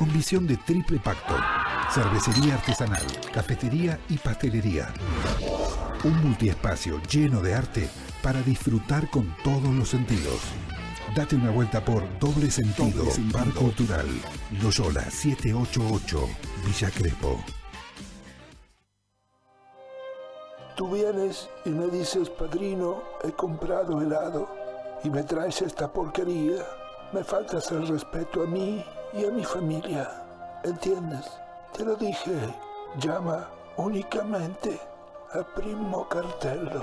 con visión de triple pacto. Cervecería artesanal, cafetería y pastelería. Un multiespacio lleno de arte para disfrutar con todos los sentidos. Date una vuelta por Doble Sentido, Bar Cultural, Loyola 788, Villa Crespo. Tú vienes y me dices, padrino, he comprado helado y me traes esta porquería. Me faltas el respeto a mí y a mi familia. ¿Entiendes? Te lo dije. Llama únicamente a Primo Cartello.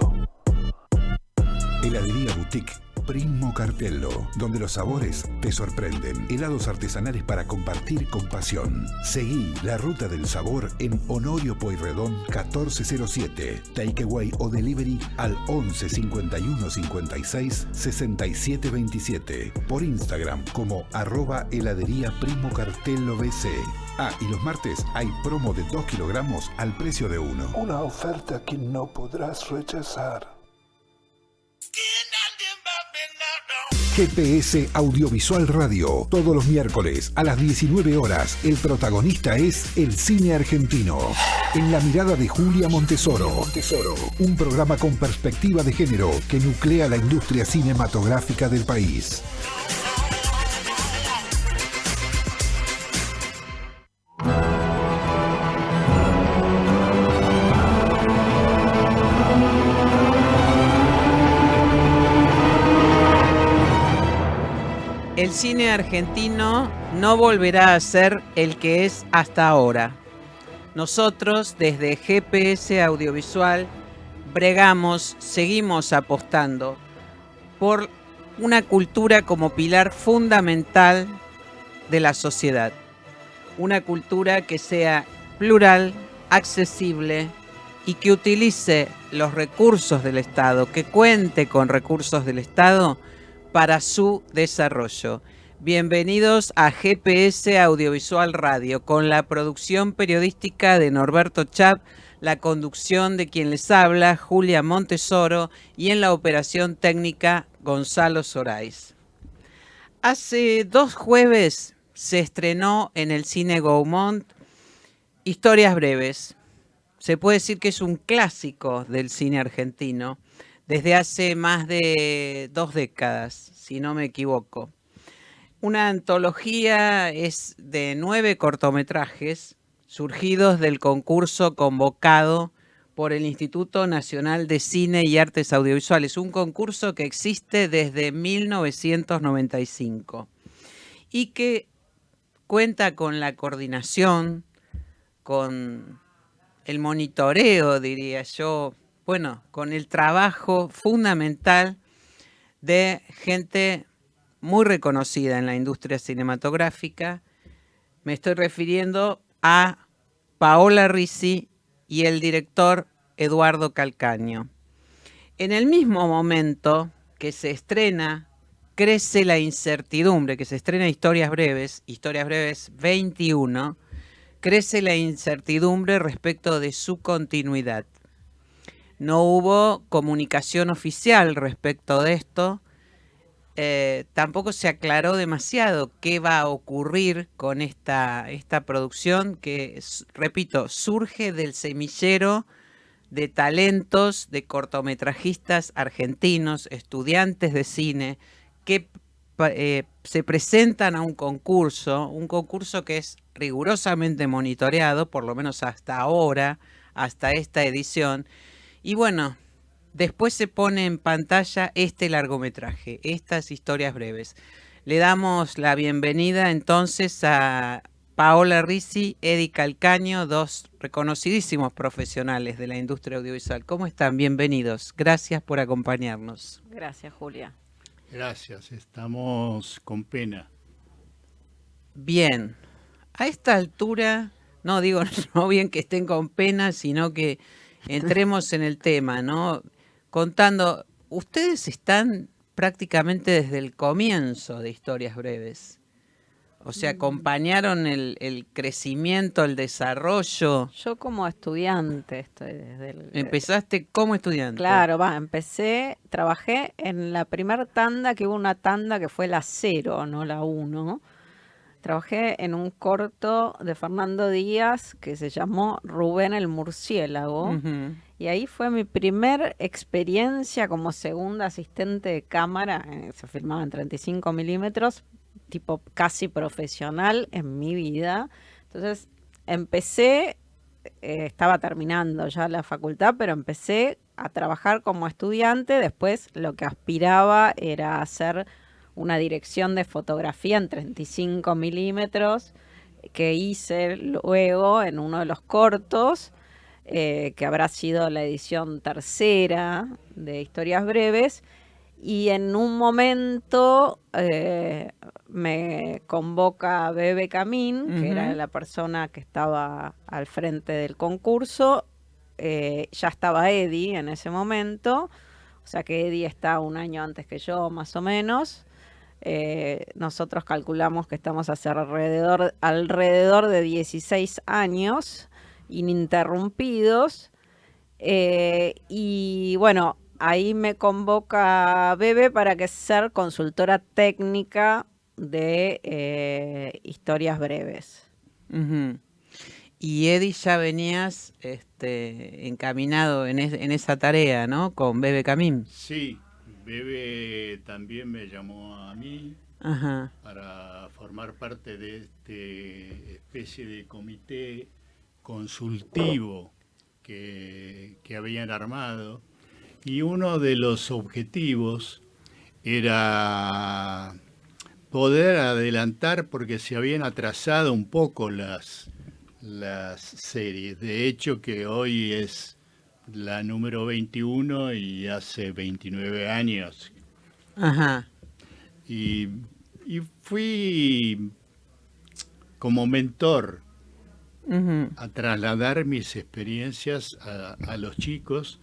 Heladería Boutique Primo Cartello, donde los sabores te sorprenden. Helados artesanales para compartir con pasión. Seguí la ruta del sabor en Honorio Pueyrredón 1407. Takeaway o delivery al 11 51 56 67 27. Por Instagram como @heladería Primo Cartello BC. Ah, y los martes hay promo de 2 kilogramos al precio de 1. Una oferta que no podrás rechazar. GPS Audiovisual Radio, todos los miércoles a las 19 horas. El protagonista es el cine argentino. En la mirada de Julia Montesoro. Un programa con perspectiva de género que nuclea la industria cinematográfica del país. El cine argentino no volverá a ser el que es hasta ahora. Nosotros, desde GPS Audiovisual, seguimos apostando por una cultura como pilar fundamental de la sociedad. Una cultura que sea plural, accesible y que utilice los recursos del Estado, que cuente con recursos del Estado para su desarrollo. Bienvenidos a GPS Audiovisual Radio, con la producción periodística de Norberto Chap, la conducción de quien les habla, Julia Montesoro, y en la operación técnica, Gonzalo Sorais. Hace 2 jueves se estrenó en el Cine Gaumont Historias Breves. Se puede decir que es un clásico del cine argentino, desde hace más de 2 décadas, si no me equivoco. Una antología es de 9 cortometrajes surgidos del concurso convocado por el Instituto Nacional de Cine y Artes Audiovisuales, un concurso que existe desde 1995 y que cuenta con la coordinación, con el monitoreo, diría yo, con el trabajo fundamental de gente muy reconocida en la industria cinematográfica. Me estoy refiriendo a Paola Risi y el director Eduardo Calcaño. En el mismo momento que se estrena Crece la incertidumbre, que se estrena Historias Breves 21, crece la incertidumbre respecto de su continuidad. No hubo comunicación oficial respecto de esto. Tampoco se aclaró demasiado qué va a ocurrir con esta producción que, repito, surge del semillero de talentos, de cortometrajistas argentinos, estudiantes de cine, que se presentan a un concurso que es rigurosamente monitoreado, por lo menos hasta ahora, hasta esta edición. Y bueno, después se pone en pantalla este largometraje, estas historias breves. Le damos la bienvenida entonces a Paola Risi, Edi Calcaño, 2 reconocidísimos profesionales de la industria audiovisual. ¿Cómo están? Bienvenidos. Gracias por acompañarnos. Gracias, Julia. Gracias, estamos con pena. Bien, a esta altura, no digo no bien que estén con pena, sino que entremos en el tema, ¿no? Contando, ustedes están prácticamente desde el comienzo de Historias Breves. O sea, acompañaron el crecimiento, el desarrollo. Yo como estudiante estoy desde el... ¿Empezaste como estudiante? Claro, trabajé en la primera tanda, que hubo una tanda que fue la 0, no la 1, Trabajé en un corto de Fernando Díaz que se llamó Rubén el Murciélago. Ujú. Y ahí fue mi primer experiencia como segunda asistente de cámara. Se filmaba en 35 milímetros, tipo casi profesional en mi vida. Entonces empecé, estaba terminando ya la facultad, pero empecé a trabajar como estudiante. Después lo que aspiraba era hacer una dirección de fotografía en 35 milímetros que hice luego en uno de los cortos, que habrá sido la edición tercera de Historias Breves. Y en un momento me convoca Bebe Camín, que era Ujú. la persona que estaba al frente del concurso. Ya estaba Eddie en ese momento, o sea que Eddie está un año antes que yo, más o menos. Nosotros calculamos que estamos hace alrededor de 16 años ininterrumpidos. Y bueno, ahí me convoca Bebe para que ser consultora técnica de Historias Breves. Ujú. Y Eddie, ya venías encaminado en esa tarea, ¿no? Con Bebe Camín. Sí, Bebe también me llamó a mí Ajá. para formar parte de este especie de comité consultivo que habían armado. Y uno de los objetivos era poder adelantar, porque se habían atrasado un poco las series. De hecho, que hoy es la número 21 y hace 29 años. Ajá. Y, y fui como mentor Ujú. a trasladar mis experiencias a los chicos,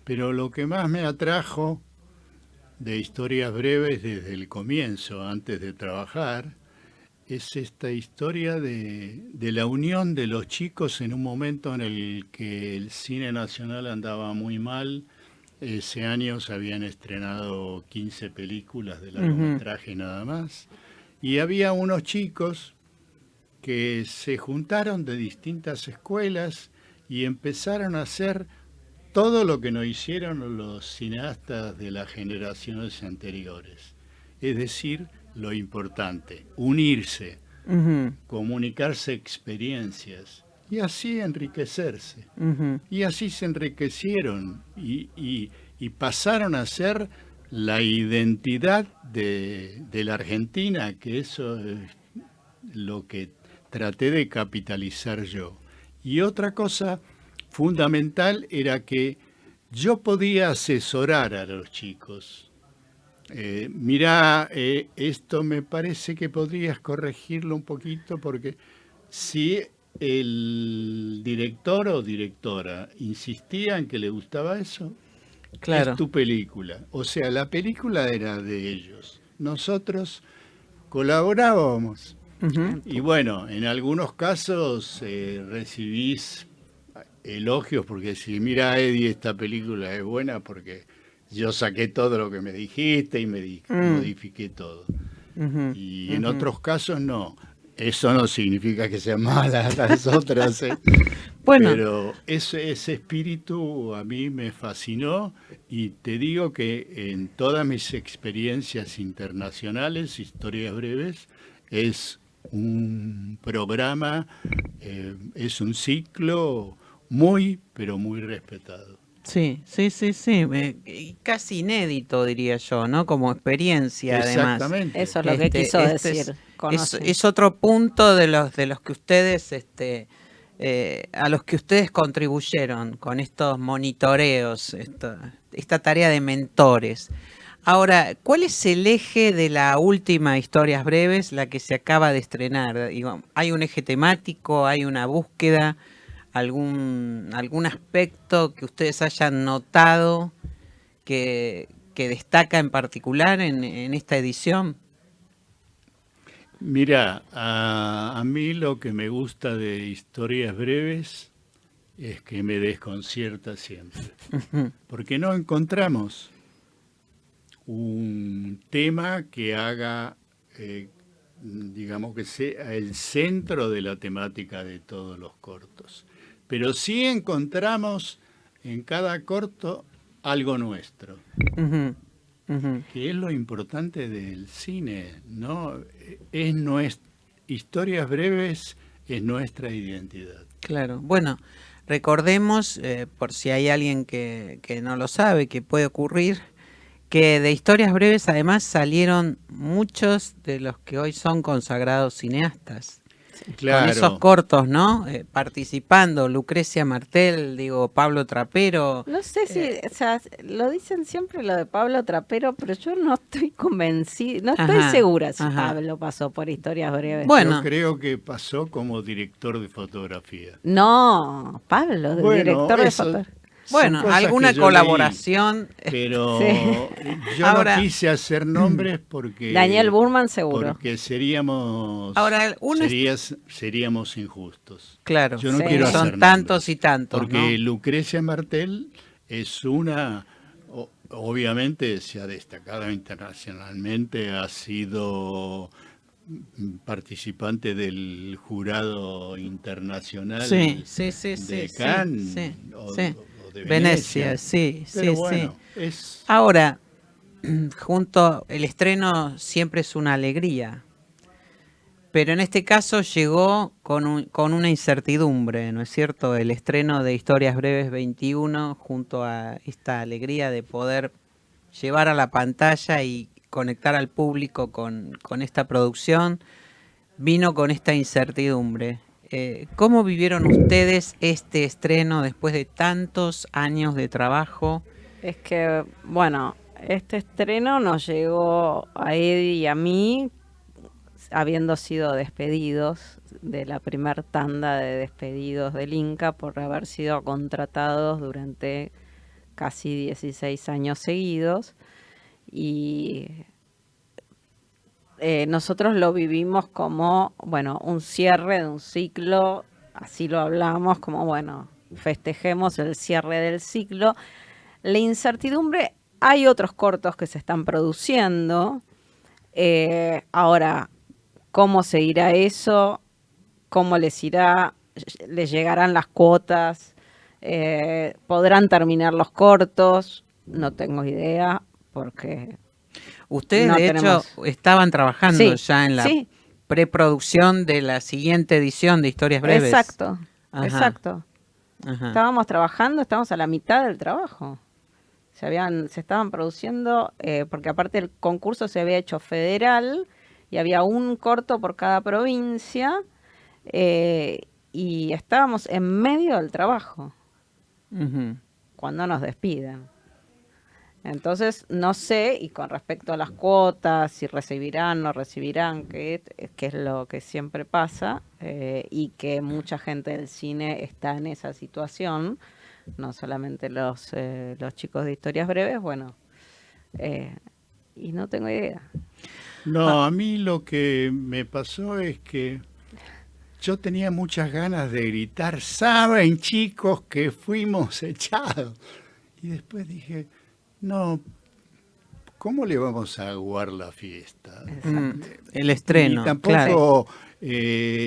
pero lo que más me atrajo de Historias Breves desde el comienzo, antes de trabajar, es esta historia de la unión de los chicos en un momento en el que el cine nacional andaba muy mal. Ese año se habían estrenado 15 películas de Ujú. largometraje nada más. Y había unos chicos que se juntaron de distintas escuelas y empezaron a hacer todo lo que no hicieron los cineastas de las generaciones anteriores. Es decir, lo importante, unirse, Ujú. comunicarse experiencias y así enriquecerse. Ujú. Y así se enriquecieron y pasaron a ser la identidad de la Argentina, que eso es lo que traté de capitalizar yo. Y otra cosa fundamental era que yo podía asesorar a los chicos. Mirá, esto me parece que podrías corregirlo un poquito, porque si el director o directora insistía en que le gustaba eso, es Claro. tu película. O sea, la película era de ellos. Nosotros colaborábamos. Ujú. Y bueno, en algunos casos recibís elogios porque si mira Eddie, esta película es buena porque yo saqué todo lo que me dijiste y Mm. modifiqué todo. Ujú. Y en Ujú. otros casos no. Eso no significa que sean malas las otras, Bueno, pero ese espíritu a mí me fascinó y te digo que en todas mis experiencias internacionales, Historias Breves, es un programa, es un ciclo muy, pero muy respetado. sí, sí, sí, sí. Y casi inédito, diría yo, ¿no? Como experiencia, además. Exactamente. Eso es lo que quiso Este es, decir. Conoce. es otro punto de los que ustedes, a los que ustedes contribuyeron con estos monitoreos, esta tarea de mentores. Ahora, ¿cuál es el eje de la última Historias Breves, la que se acaba de estrenar? Digo, ¿hay un eje temático, hay una búsqueda, algún aspecto que ustedes hayan notado que destaca en particular en esta edición? Mira, a mí lo que me gusta de Historias Breves es que me desconcierta siempre, Ujú. porque no encontramos un tema que haga digamos, que sea el centro de la temática de todos los cortos. Pero sí encontramos en cada corto algo nuestro, Ujú, ujú. que es lo importante del cine, ¿no? Historias breves es nuestra identidad. Claro. Bueno, recordemos, por si hay alguien que no lo sabe, que puede ocurrir, que de Historias Breves además salieron muchos de los que hoy son consagrados cineastas. Con esos Claro. cortos, ¿no? Participando, Lucrecia Martel, digo, Pablo Trapero. No sé si, o sea, lo dicen siempre lo de Pablo Trapero, pero yo no estoy convencida, no estoy Ajá, segura si ajá. Pablo pasó por Historias Breves. Bueno. Yo creo que pasó como director de fotografía. No, Pablo, Bueno, director de eso- fotografía. Bueno, Son cosas alguna que yo colaboración. Pero Sí. yo Ahora- no quise hacer nombres porque... Daniel Burman seguro. Porque seríamos... Ahora, uno seríamos injustos. Claro, Yo no Sí. quiero hacer son nombres, tantos y tantos, porque ¿no? Lucrecia Martel es una... Obviamente se ha destacado internacionalmente, ha sido participante del jurado internacional Sí, sí, de sí, Cannes sí, o, sí. o de Venecia, sí, Pero sí, bueno, sí. es... Ahora, junto, el estreno siempre es una alegría, pero en este caso llegó con una incertidumbre, ¿no es cierto? El estreno de Historias Breves 21 junto a esta alegría de poder llevar a la pantalla y conectar al público con esta producción, vino con esta incertidumbre. ¿Cómo vivieron ustedes este estreno después de tantos años de trabajo? Es que, bueno, este estreno nos llegó a Eddie y a mí habiendo sido despedidos de la primer tanda de despedidos del Inca por haber sido contratados durante casi 16 años seguidos. Y nosotros lo vivimos como, bueno, un cierre de un ciclo, así lo hablamos, como, bueno, festejemos el cierre del ciclo. La incertidumbre, hay otros cortos que se están produciendo. Ahora, ¿cómo seguirá eso? ¿Cómo les irá? ¿Les llegarán las cuotas? ¿Podrán terminar los cortos? No tengo idea, porque Ustedes, no de tenemos... hecho, estaban trabajando Sí, ya en la sí, preproducción de la siguiente edición de Historias Breves. exacto, Ajá, exacto. ajá. Estábamos trabajando, estábamos a la mitad del trabajo. Se estaban produciendo, porque aparte el concurso se había hecho federal y había un corto por cada provincia, y estábamos en medio del trabajo Ujú. cuando nos despiden. Entonces, no sé, y con respecto a las cuotas, si recibirán, no recibirán, que es lo que siempre pasa, y que mucha gente del cine está en esa situación, no solamente los chicos de Historias Breves, bueno, y no tengo idea. No, a mí lo que me pasó es que yo tenía muchas ganas de gritar, saben chicos que fuimos echados. Y después dije, no, ¿cómo le vamos a aguar la fiesta? El estreno, Y tampoco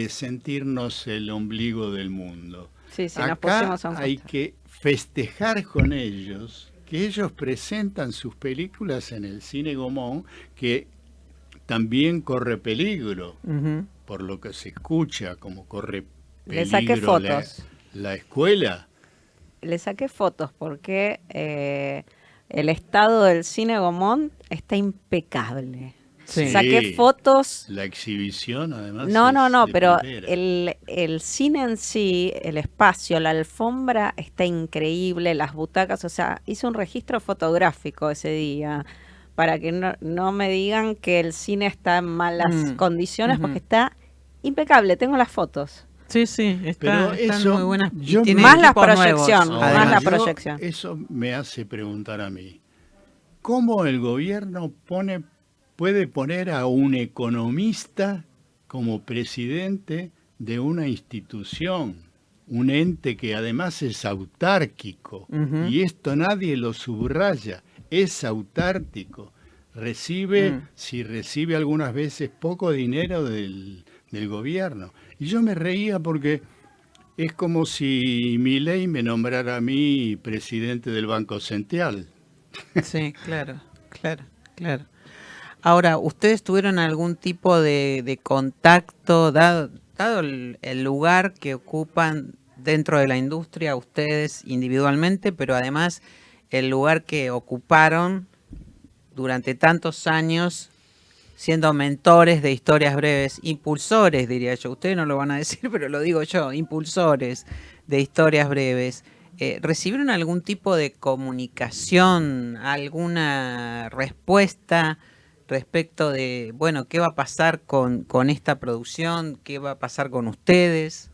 sentirnos el ombligo del mundo. Sí, sí, nos Acá pusimos a un hay costado. que festejar con ellos, que ellos presentan sus películas en el Cine Gaumont, que también corre peligro, Ujú. por lo que se escucha, como corre Le saqué peligro fotos. la escuela. Le saqué fotos porque el estado del Cine Gaumont está impecable. Sí. Saqué fotos. La exhibición, además. No, es de pero primera. el cine en sí, el espacio, la alfombra está increíble, las butacas, o sea, hice un registro fotográfico ese día para que no me digan que el cine está en malas condiciones, porque está impecable, tengo las fotos. Sí, sí, Pero están eso, muy buenas. yo Y tiene Más la equipos proyección, nuevos, más además. la proyección. Eso me hace preguntar a mí, ¿cómo el gobierno puede poner a un economista como presidente de una institución, un ente que además es autárquico? Ujú. Y esto nadie lo subraya, es autárquico. Recibe, si recibe algunas veces poco dinero del gobierno. Y yo me reía porque es como si Milei me nombrara a mí presidente del Banco Central. Sí, claro, claro, claro. Ahora, ¿ustedes tuvieron algún tipo de contacto, dado el lugar que ocupan dentro de la industria, ustedes individualmente, pero además el lugar que ocuparon durante tantos años siendo mentores de historias breves, impulsores, diría yo? Ustedes no lo van a decir, pero lo digo yo, impulsores de historias breves. ¿Recibieron algún tipo de comunicación, alguna respuesta respecto de, bueno, qué va a pasar con esta producción, qué va a pasar con ustedes?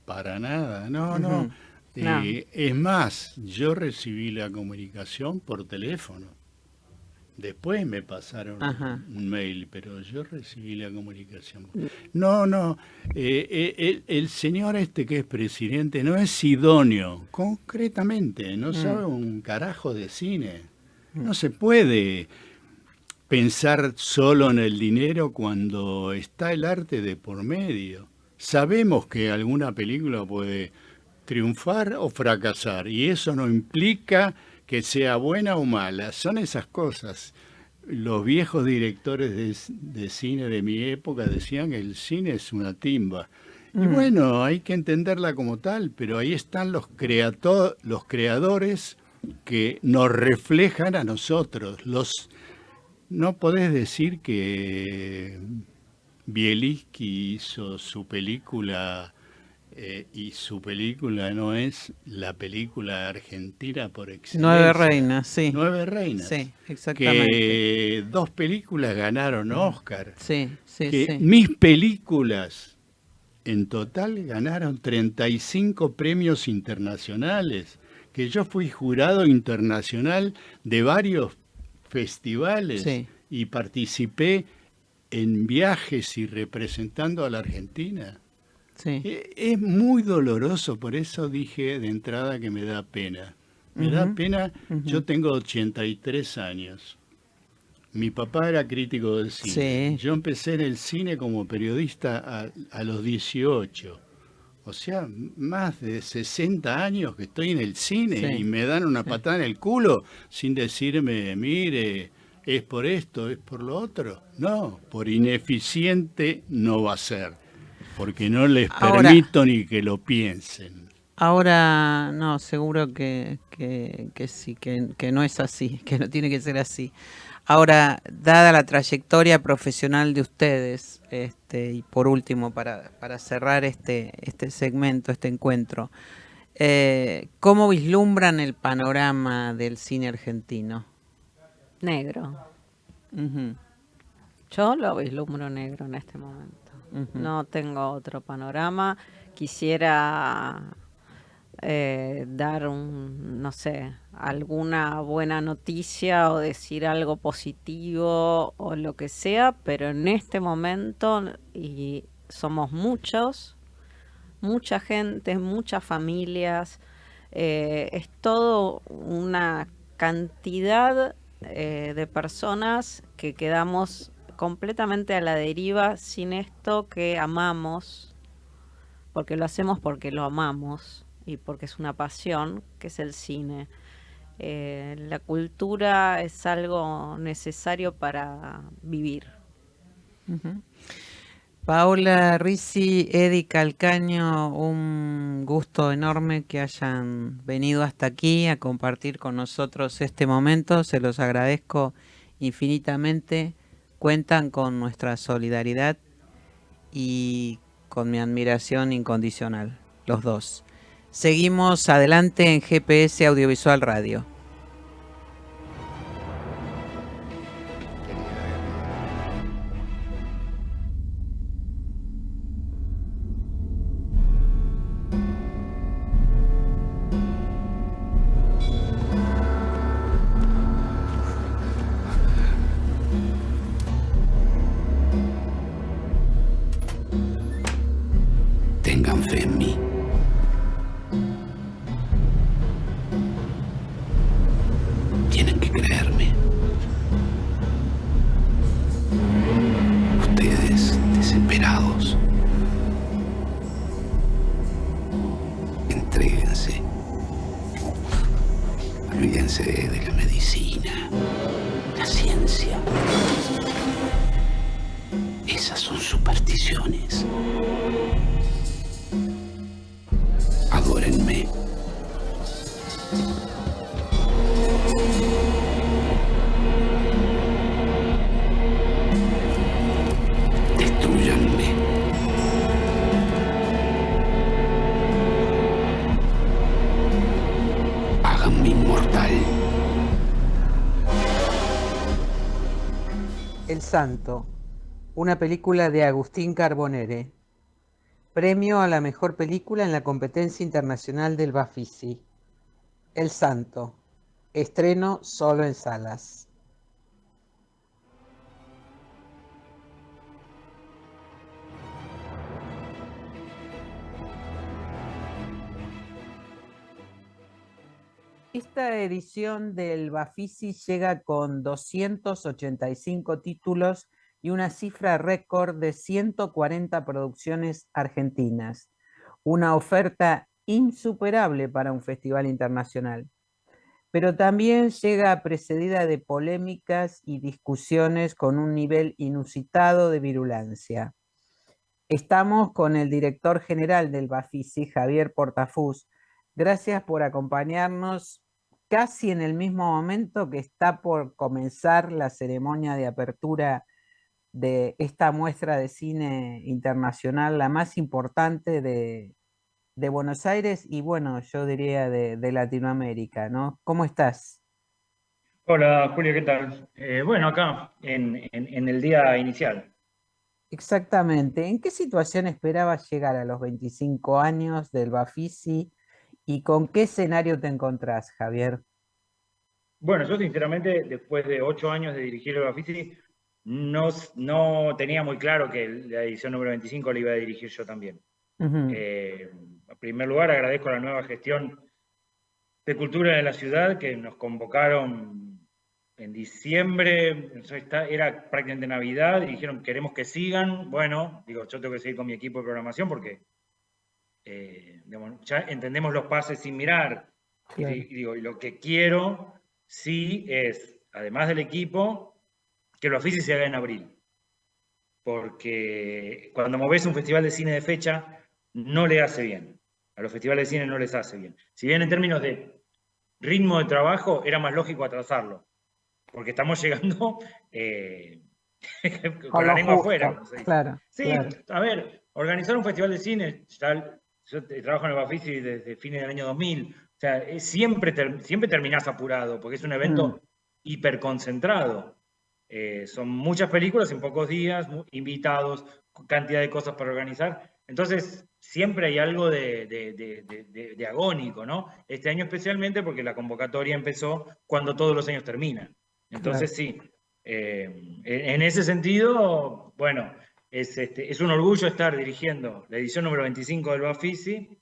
Para nada, no, Ujú. no. No. Es más, yo recibí la comunicación por teléfono. Después me pasaron Ajá. un mail, pero yo recibí la comunicación. No, no, el señor este que es presidente no es idóneo, concretamente, no sabe un carajo de cine. No se puede pensar solo en el dinero cuando está el arte de por medio. Sabemos que alguna película puede triunfar o fracasar, y eso no implica que sea buena o mala, son esas cosas. Los viejos directores de cine de mi época decían que el cine es una timba. Y bueno, hay que entenderla como tal, pero ahí están los creadores que nos reflejan a nosotros. No podés decir que Bielinski hizo su película y su película no es la película argentina por excelencia. Nueve Reinas, sí. Nueve Reinas. Sí, exactamente. Que 2 películas ganaron Oscar. Sí, sí, Que sí. mis películas en total ganaron 35 premios internacionales. Que yo fui jurado internacional de varios festivales Sí. y participé en viajes y representando a la Argentina. Sí. Es muy doloroso, por eso dije de entrada que me da pena. Me da pena, yo tengo 83 años. Mi papá era crítico del cine. Sí. Yo empecé en el cine como periodista a los 18. O sea, más de 60 años que estoy en el cine Sí. y me dan una patada en el culo sin decirme, mire, es por esto, es por lo otro. No, por ineficiente no va a ser. Porque no les Ahora- permito ni que lo piensen. Ahora, no, seguro que sí, que no es así, que no tiene que ser así. Ahora, dada la trayectoria profesional de ustedes, y por último, para cerrar este segmento, este encuentro, ¿cómo vislumbran el panorama del cine argentino? Negro. Ujú, Yo lo vislumbro negro en este momento. ujú. No tengo otro panorama. Quisiera dar no sé, alguna buena noticia o decir algo positivo o lo que sea, pero en este momento, y somos muchos, mucha gente, muchas familias, es todo una cantidad de personas que quedamos completamente a la deriva sin esto que amamos, porque lo hacemos porque lo amamos y porque es una pasión, que es el cine. La cultura es algo necesario para vivir. Ujú. Paola Risi, Edi Calcaño, un gusto enorme que hayan venido hasta aquí a compartir con nosotros este momento. Se los agradezco infinitamente. Cuentan con nuestra solidaridad y con mi admiración incondicional, los dos. Seguimos adelante en GPS Audiovisual Radio. Tengan fe en mí. Tienen que creerme. Olvídense de la medicina, la ciencia. Esas son supersticiones. Adórenme. Destrúyanme. Háganme inmortal. El Santo, una película de Agustín Carbonere. Premio a la mejor película en la competencia internacional del Bafisi. El Santo, estreno solo en salas. Esta edición del Bafisi llega con 285 títulos y una cifra récord de 140 producciones argentinas. Una oferta insuperable para un festival internacional. Pero también llega precedida de polémicas y discusiones con un nivel inusitado de virulancia. Estamos con el director general del Bafisi, Javier Portafus. Gracias por acompañarnos casi en el mismo momento que está por comenzar la ceremonia de apertura de esta muestra de cine internacional, la más importante de Buenos Aires y bueno, yo diría de Latinoamérica, ¿no? ¿Cómo estás? Hola Julio, ¿qué tal? Bueno, acá en el día inicial. Exactamente. ¿En qué situación esperabas llegar a los 25 años del Bafisi y con qué escenario te encontrás, Javier? Bueno, yo sinceramente, después de 8 años de dirigir el Bafisi, no tenía muy claro que la edición número 25 la iba a dirigir yo también. Ujú. En primer lugar, agradezco a la nueva gestión de Cultura de la ciudad que nos convocaron en diciembre, era prácticamente Navidad, y dijeron queremos que sigan. Bueno, digo, yo tengo que seguir con mi equipo de programación porque digamos, ya entendemos los pases sin mirar. Claro. Y digo, y lo que quiero sí es, además del equipo, que el Bafisi se haga en abril. Porque cuando movés un festival de cine de fecha, no le hace bien. A los festivales de cine no les hace bien. Si bien en términos de ritmo de trabajo era más lógico atrasarlo, porque estamos llegando con la lo lengua justo, afuera, como se dice. claro, Sí, claro. a ver, organizar un festival de cine, yo trabajo en el Bafisi desde fines del año 2000, o sea, siempre terminás apurado, porque es un evento hiperconcentrado. Son muchas películas en pocos días, invitados, cantidad de cosas para organizar. Entonces, siempre hay algo de agónico, ¿no? Este año especialmente porque la convocatoria empezó cuando todos los años terminan. Entonces, sí, en ese sentido, bueno, es un orgullo estar dirigiendo la edición número 25 del Bafisi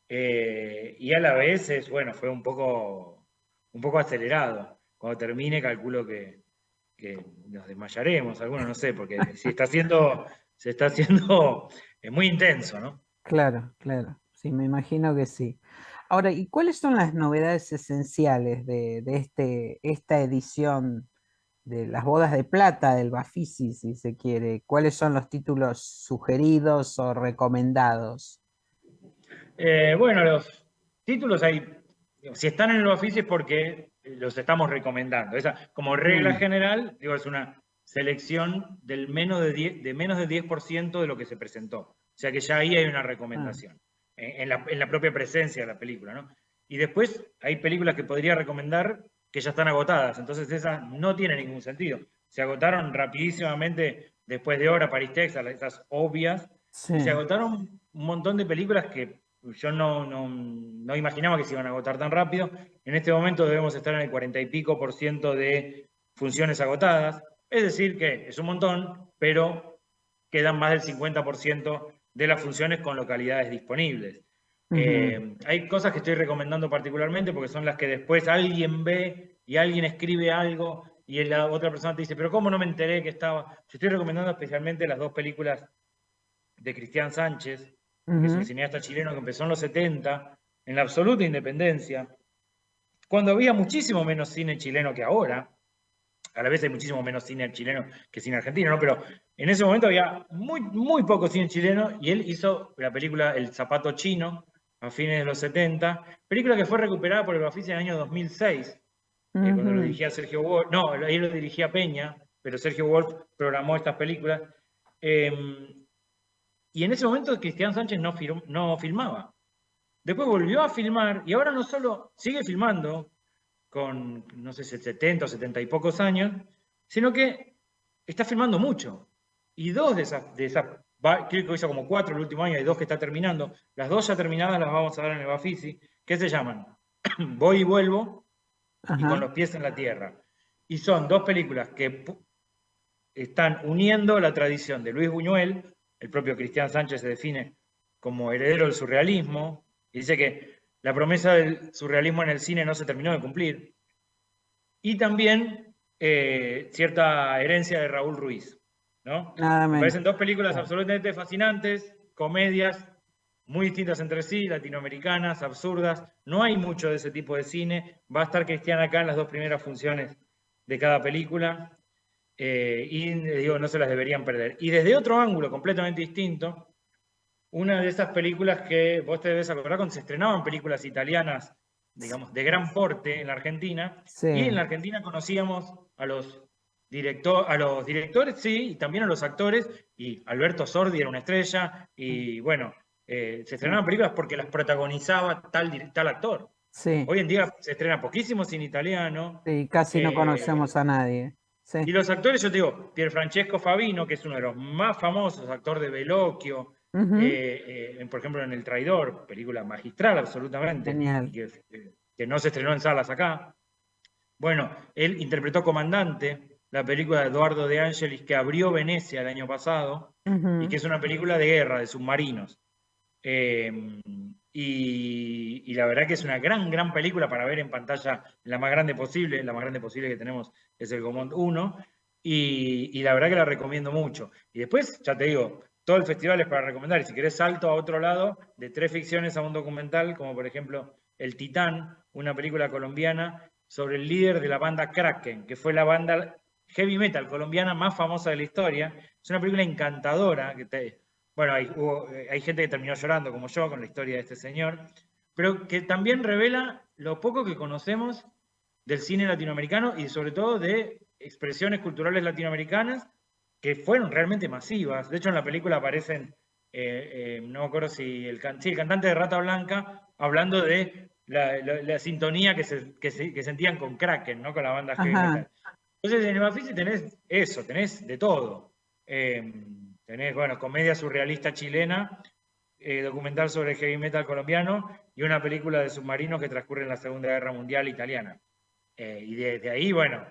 y a la vez, bueno, fue un poco acelerado. Cuando termine, calculo que nos desmayaremos, algunos no sé, porque se está haciendo muy intenso, ¿no? Claro, claro. Sí, me imagino que sí. Ahora, ¿y cuáles son las novedades esenciales de esta edición de las bodas de plata del Bafisi, si se quiere? ¿Cuáles son los títulos sugeridos o recomendados? Bueno, los títulos si están en el Bafisi es porque los estamos recomendando. Esa, como regla general, digo, es una selección del menos de 10% de lo que se presentó. O sea que ya ahí hay una recomendación, en la propia presencia de la película, ¿no? Y después hay películas que podría recomendar que ya están agotadas, entonces esas no tienen ningún sentido. Se agotaron rapidísimamente después de Hora, París, Texas, esas obvias, Sí. y se agotaron un montón de películas que yo no imaginaba que se iban a agotar tan rápido. En este momento debemos estar en el 40 y pico % de funciones agotadas. Es decir, que es un montón, pero quedan más del 50% de las funciones con localidades disponibles. Hay cosas que estoy recomendando particularmente porque son las que después alguien ve y alguien escribe algo y la otra persona te dice, pero ¿cómo no me enteré que estaba? Yo estoy recomendando especialmente las dos películas de Cristian Sánchez, que es un cineasta chileno que empezó en los 70, en la absoluta independencia, cuando había muchísimo menos cine chileno que ahora. A la vez hay muchísimo menos cine chileno que cine argentino, ¿no? Pero en ese momento había muy poco cine chileno y él hizo la película El Zapato Chino a fines de los 70, película que fue recuperada por el Bafisi en el año 2006, cuando lo dirigía Sergio Wolf. No, ahí lo dirigía Peña, pero Sergio Wolf programó estas películas. Y en ese momento Cristian Sánchez no filmaba. Después volvió a filmar y ahora no solo sigue filmando, con, no sé si 70 o 70 y pocos años, sino que está filmando mucho. Y dos de esas creo que hizo como 4 el último año, hay 2 que está terminando. Las 2 ya terminadas las vamos a ver en el Bafisi, que se llaman Voy y Vuelvo y Con los Pies en la Tierra. Y son 2 películas que están uniendo la tradición de Luis Buñuel. El propio Cristian Sánchez se define como heredero del surrealismo y dice que la promesa del surrealismo en el cine no se terminó de cumplir. Y también cierta herencia de Raúl Ruiz, ¿no? Me parecen 2 películas absolutamente fascinantes, comedias muy distintas entre sí, latinoamericanas, absurdas. No hay mucho de ese tipo de cine. Va a estar Cristian acá en las 2 primeras funciones de cada película. Y digo, no se las deberían perder. Y desde otro ángulo completamente distinto, una de esas películas que vos te debes acordar cuando se estrenaban películas italianas, digamos, de gran porte en la Argentina, y en la Argentina conocíamos a los directores, sí, y también a los actores, y Alberto Sordi era una estrella, y bueno, se estrenaban películas porque las protagonizaba tal actor. Sí, Hoy en día se estrena poquísimo cine italiano. sí, casi no conocemos a nadie. Sí. Y los actores, yo te digo, Pierfrancesco Favino, que es uno de los más famosos, actor de Bellocchio, por ejemplo en El Traidor, película magistral absolutamente, Genial. que no se estrenó en salas acá. Bueno, él interpretó Comandante, la película de Eduardo De Angelis que abrió Venecia el año pasado, y que es una película de guerra, de submarinos. Y la verdad que es una gran película para ver en pantalla la más grande posible que tenemos es el Gaumont 1, y la verdad que la recomiendo mucho. Y después, ya te digo, todo el festival es para recomendar, y si querés salto a otro lado, de 3 ficciones a un documental, como por ejemplo El Titán, una película colombiana sobre el líder de la banda Kraken, que fue la banda heavy metal colombiana más famosa de la historia. Es una película encantadora, bueno, hay gente que terminó llorando, como yo, con la historia de este señor, pero que también revela lo poco que conocemos del cine latinoamericano y sobre todo de expresiones culturales latinoamericanas que fueron realmente masivas. De hecho, en la película aparecen, no me acuerdo si el cantante de Rata Blanca, hablando de la sintonía que sentían con Kraken, ¿no? Con la banda heavy metal. Entonces, en el Bafisi tenés eso, tenés de todo. Tenés, bueno, comedia surrealista chilena, documental sobre heavy metal colombiano y una película de submarinos que transcurre en la Segunda Guerra Mundial italiana. Y desde ahí, bueno,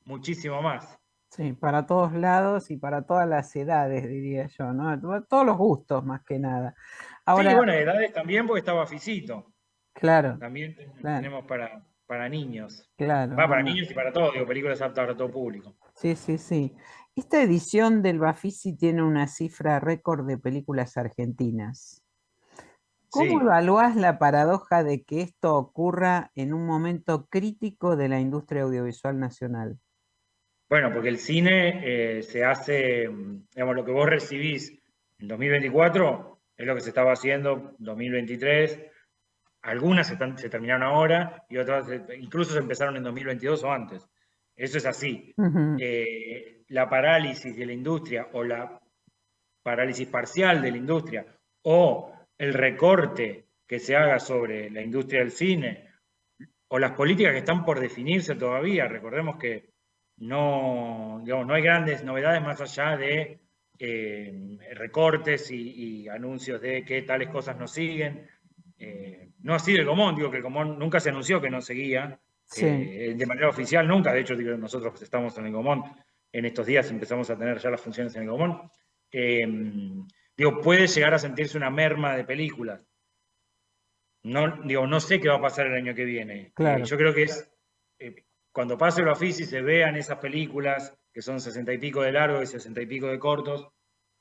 muchísimo más. Sí, para todos lados y para todas las edades, diría yo, ¿no? Todos los gustos, más que nada. Ahora, sí, bueno, edades también, porque está Bafisito. claro, También tenemos para niños. claro. Para niños y para todos, digo, películas aptas para todo público. Sí, sí, sí. Esta edición del Bafisi tiene una cifra récord de películas argentinas. ¿Cómo Sí. evaluás la paradoja de que esto ocurra en un momento crítico de la industria audiovisual nacional? Bueno, porque el cine se hace, digamos, lo que vos recibís en 2024 es lo que se estaba haciendo en 2023. Algunas se terminaron ahora y otras incluso se empezaron en 2022 o antes. Eso es así. La parálisis de la industria o la parálisis parcial de la industria o el recorte que se haga sobre la industria del cine o las políticas que están por definirse todavía. Recordemos que no hay grandes novedades más allá de recortes y anuncios de que tales cosas no siguen. No así del Gaumont, digo que el Gaumont nunca se anunció que no seguía, de manera oficial nunca. De hecho, digo, nosotros estamos en el Gaumont, en estos días empezamos a tener ya las funciones en el Gaumont. Digo, puede llegar a sentirse una merma de películas. No sé qué va a pasar el año que viene. Claro. Yo creo que es cuando pase el Bafisi y se vean esas películas que son 60 y pico de largo y 60 y pico de cortos,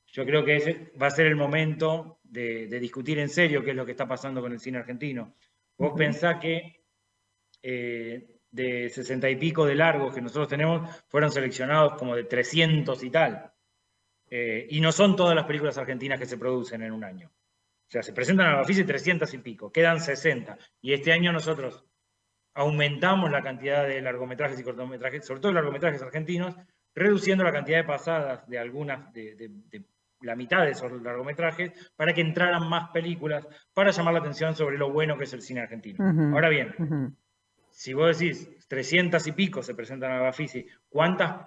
yo creo que ese va a ser el momento de discutir en serio qué es lo que está pasando con el cine argentino. Vos pensás que de 60 y pico de largos que nosotros tenemos fueron seleccionados como de 300 y tal. Y no son todas las películas argentinas que se producen en un año. O sea, se presentan a Bafisi 300 y pico, quedan 60. Y este año nosotros aumentamos la cantidad de largometrajes y cortometrajes, sobre todo largometrajes argentinos, reduciendo la cantidad de pasadas de algunas, de la mitad de esos largometrajes, para que entraran más películas, para llamar la atención sobre lo bueno que es el cine argentino. Ahora bien, si vos decís 300 y pico se presentan a Bafisi, ¿cuántas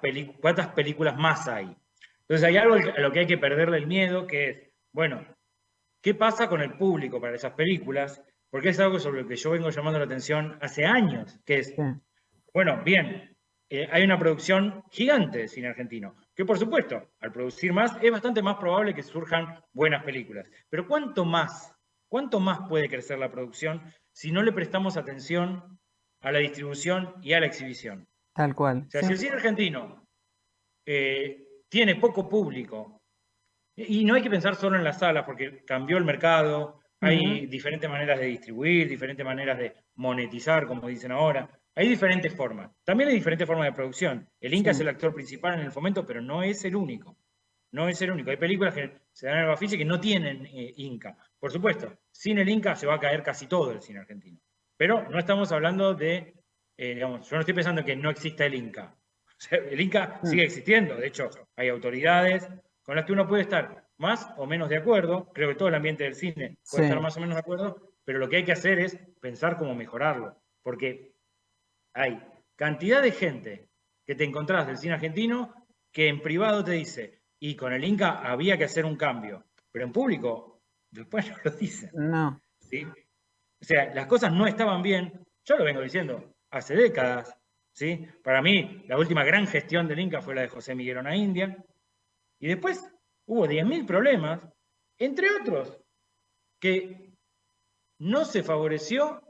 películas más hay? Entonces hay algo a lo que hay que perderle el miedo, que es, bueno, ¿qué pasa con el público para esas películas? Porque es algo sobre lo que yo vengo llamando la atención hace años, que es, bueno, bien, hay una producción gigante de cine argentino, que por supuesto, al producir más, es bastante más probable que surjan buenas películas. Pero ¿cuánto más puede crecer la producción si no le prestamos atención a la distribución y a la exhibición? Tal cual. O sea, si el cine argentino tiene poco público, y no hay que pensar solo en las salas, porque cambió el mercado, hay diferentes maneras de distribuir, diferentes maneras de monetizar, como dicen ahora. Hay diferentes formas. También hay diferentes formas de producción. El Inca es el actor principal en el fomento, pero no es el único. No es el único. Hay películas que se dan en el Bafisi que no tienen Inca. Por supuesto, sin el Inca se va a caer casi todo el cine argentino. Pero no estamos hablando de, digamos, yo no estoy pensando que no exista el Inca. O sea, el Inca sigue existiendo. De hecho, hay autoridades con las que uno puede estar más o menos de acuerdo. Creo que todo el ambiente del cine puede estar más o menos de acuerdo, pero lo que hay que hacer es pensar cómo mejorarlo. Porque hay cantidad de gente que te encontrás del cine argentino que en privado te dice, y con el Inca había que hacer un cambio, pero en público después no lo dicen. No. ¿Sí? O sea, las cosas no estaban bien, yo lo vengo diciendo hace décadas. ¿Sí? Para mí, la última gran gestión del Inca fue la de José Miguel India, y después hubo 10.000 problemas, entre otros, que no se favoreció,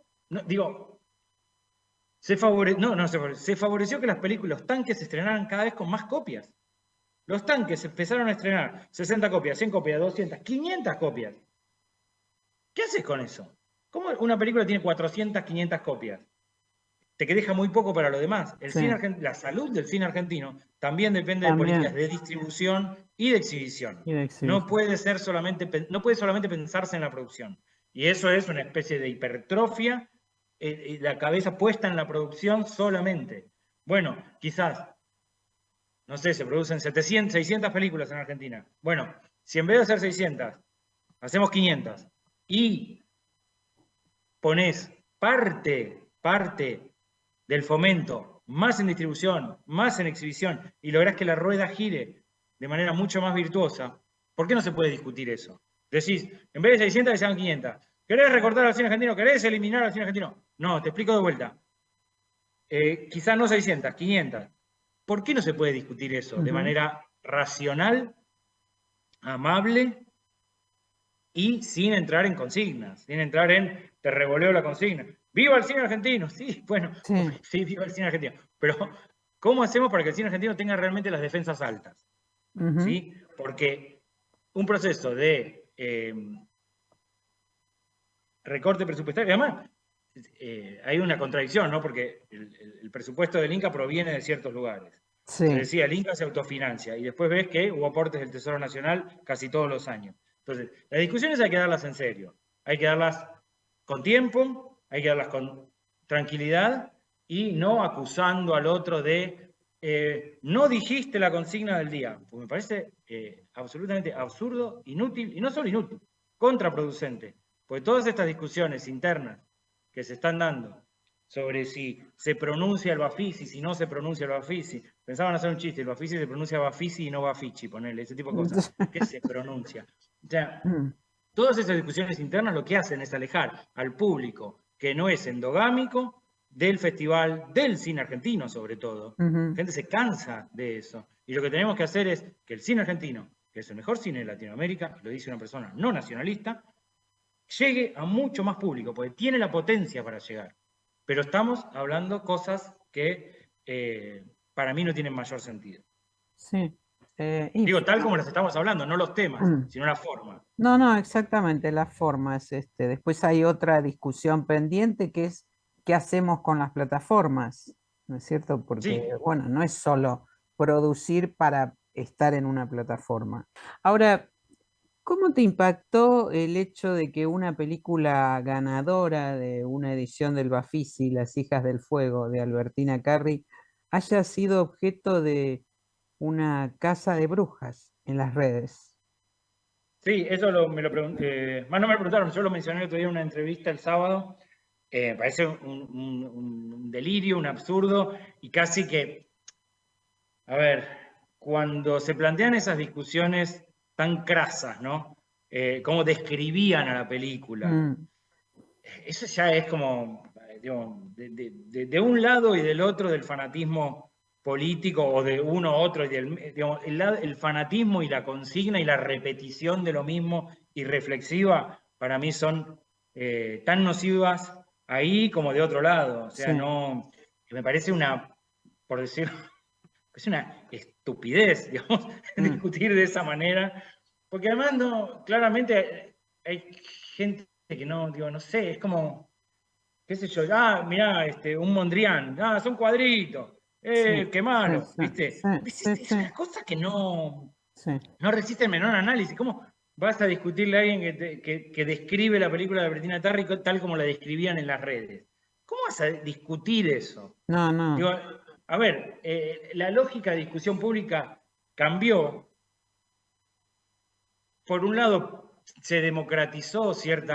se favoreció que las películas, los tanques se estrenaran cada vez con más copias. Los tanques empezaron a estrenar 60 copias, 100 copias, 200, 500 copias. ¿Qué haces con eso? ¿Cómo una película tiene 400, 500 copias? Te deja muy poco para lo demás. La salud del cine argentino también depende de políticas de distribución y de exhibición. No puede solamente pensarse en la producción. Y eso es una especie de hipertrofia, la cabeza puesta en la producción solamente. Bueno, quizás, no sé, se producen 700, 600 películas en Argentina. Bueno, si en vez de hacer 600, hacemos 500 y ponés parte del fomento, más en distribución, más en exhibición, y lográs que la rueda gire de manera mucho más virtuosa, ¿por qué no se puede discutir eso? Decís, en vez de 600 que sean 500. ¿Querés recortar al cine argentino? ¿Querés eliminar al cine argentino? No, te explico de vuelta. Quizás no 600, 500. ¿Por qué no se puede discutir eso de manera racional, amable y sin entrar en consignas? Sin entrar en, te revoleo la consigna. ¡Viva el cine argentino! Sí, bueno, sí, viva el cine argentino. Pero, ¿cómo hacemos para que el cine argentino tenga realmente las defensas altas? ¿Sí? Porque un proceso de recorte presupuestario, además, hay una contradicción, ¿no? Porque el presupuesto del Inca proviene de ciertos lugares. Se decía, el Inca se autofinancia, y después ves que hubo aportes del Tesoro Nacional casi todos los años. Entonces, las discusiones hay que darlas en serio. Hay que darlas con tiempo, hay que darlas con tranquilidad y no acusando al otro de no dijiste la consigna del día. Pues me parece absolutamente absurdo, inútil, y no solo inútil, contraproducente. Porque todas estas discusiones internas que se están dando sobre si se pronuncia el Bafisi, si no se pronuncia el Bafisi, pensaban hacer un chiste, el Bafisi se pronuncia Bafisi y no Bafichi, ponerle ese tipo de cosas. ¿Qué se pronuncia? O sea, todas esas discusiones internas lo que hacen es alejar al público que no es endogámico del festival, del cine argentino sobre todo. La gente se cansa de eso. Y lo que tenemos que hacer es que el cine argentino, que es el mejor cine de Latinoamérica, lo dice una persona no nacionalista, llegue a mucho más público, porque tiene la potencia para llegar. Pero estamos hablando cosas que para mí no tienen mayor sentido. Sí. Digo, tal como las estamos hablando, no los temas, sino la forma. No, exactamente, la forma es Después hay otra discusión pendiente que es qué hacemos con las plataformas, ¿no es cierto? Porque, Sí, bueno, no es solo producir para estar en una plataforma. Ahora, ¿cómo te impactó el hecho de que una película ganadora de una edición del Bafisi, Las Hijas del Fuego, de Albertina Carri, haya sido objeto de una caza de brujas en las redes? sí, eso me lo pregunté, más no me lo preguntaron, yo lo mencioné el otro día en una entrevista el sábado. Me parece un delirio, un absurdo, y casi que, a ver, cuando se plantean esas discusiones tan crasas, ¿no? Cómo describían a la película, Mm, eso ya es como, digamos, de un lado y del otro del fanatismo político, o de uno u otro, y digamos, el fanatismo y la consigna y la repetición de lo mismo irreflexiva, para mí son tan nocivas ahí como de otro lado. O sea, sí, no, me parece una, por decir, es una estupidez, digamos, mm, discutir de esa manera, porque además no, claramente hay gente que no, digo, no sé, es como, qué sé yo, mirá, un Mondrian, son cuadritos, sí, qué sí, malo, sí, ¿viste? sí, sí, Es sí, una cosa que no, sí. no resiste el menor análisis. ¿Cómo vas a discutirle a alguien que describe la película de Albertina Tarri tal como la describían en las redes? ¿Cómo vas a discutir eso? No, Digo, no, a ver, la lógica de discusión pública cambió. Por un lado, se democratizó cierto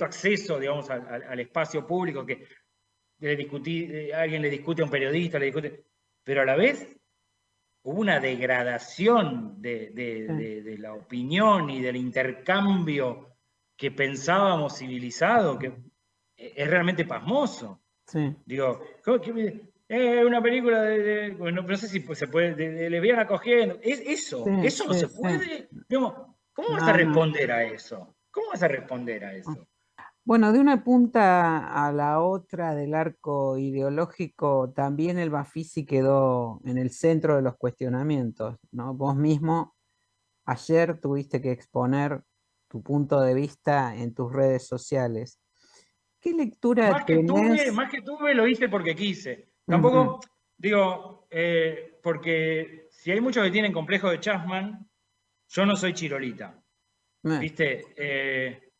acceso, digamos, al espacio público, que alguien le discute a un periodista, le discute, pero a la vez hubo una degradación sí, de la opinión y del intercambio que pensábamos civilizado, que es realmente pasmoso. sí, Digo, una película bueno, no sé si se puede, de lesbiana cogiendo. sí, Eso no sí, se sí. puede. Digamos, ¿cómo vas a No, no. responder a eso? ¿Cómo vas a responder a No. eso? Bueno, de una punta a la otra del arco ideológico, también el Bafisi quedó en el centro de los cuestionamientos, ¿no? Vos mismo ayer tuviste que exponer tu punto de vista en tus redes sociales. ¿Qué lectura tenés? Más que tuve, lo hice porque quise. Ujú, Tampoco, digo, porque si hay muchos que tienen complejo de Chapman, yo no soy chirolita. eh, ¿Viste?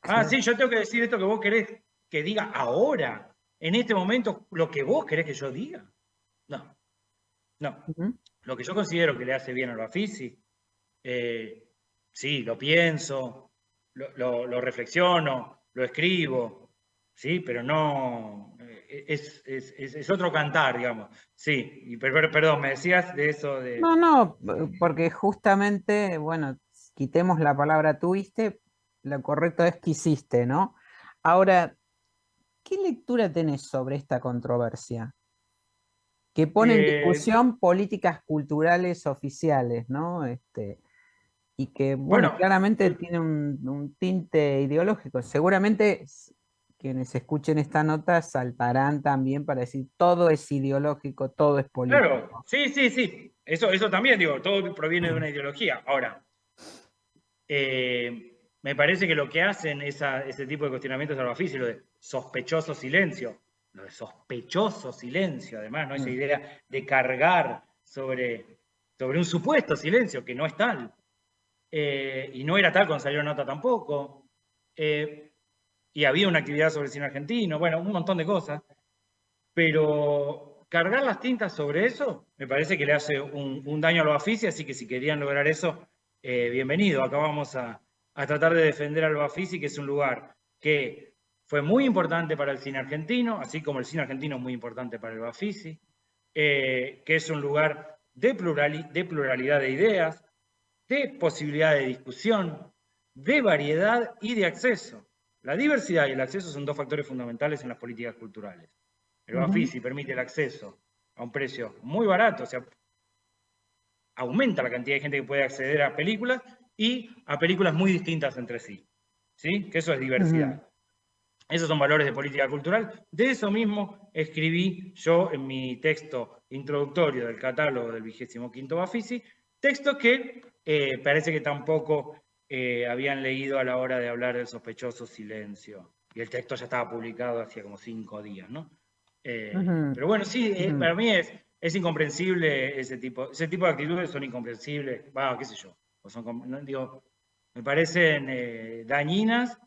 claro, Sí, yo tengo que decir esto que vos querés que diga ahora, en este momento, lo que vos querés que yo diga. No, no. ujú, Lo que yo considero que le hace bien al Bafisi, sí, lo pienso, lo reflexiono, lo escribo, sí, pero no, es otro cantar, digamos. Sí, perdón, me decías de eso de... no, no, porque justamente, bueno, quitemos la palabra tuviste, lo correcto es quisiste, ¿no? Ahora, ¿qué lectura tenés sobre esta controversia? Que pone en eh, discusión políticas culturales oficiales, ¿no? Y que, bueno, bueno, claramente tiene un tinte ideológico. Seguramente quienes escuchen esta nota saltarán también para decir todo es ideológico, todo es claro, político. sí, sí, sí. Eso también, digo, todo proviene de una ideología. Ahora, me parece que lo que hacen ese tipo de cuestionamientos al oficio, lo de sospechoso silencio, lo de sospechoso silencio, además, ¿no? Esa Mm, idea de cargar sobre un supuesto silencio que no es tal, y no era tal cuando salió nota tampoco, y había una actividad sobre el cine argentino, bueno, un montón de cosas, pero cargar las tintas sobre eso me parece que le hace un daño a los Bafisi, así que si querían lograr eso, bienvenido. Acá vamos a tratar de defender al Bafisi, que es un lugar que fue muy importante para el cine argentino, así como el cine argentino es muy importante para el Bafisi, que es un lugar de pluralidad de ideas, de posibilidad de discusión, de variedad y de acceso. La diversidad y el acceso son dos factores fundamentales en las políticas culturales. El ujú. Bafisi permite el acceso a un precio muy barato, o sea, aumenta la cantidad de gente que puede acceder a películas y a películas muy distintas entre sí. ¿Sí? Que eso es Ujú. diversidad. Esos son valores de política cultural. De eso mismo escribí yo en mi texto introductorio del catálogo del 25º Bafisi, texto que parece que tampoco habían leído a la hora de hablar del sospechoso silencio. y el texto ya estaba publicado hacía como 5 días, ¿no? Ujú, Pero bueno, sí, ujú. para mí es incomprensible ese tipo de actitudes, son incomprensibles, qué sé yo, o son, no, digo, me parecen dañinas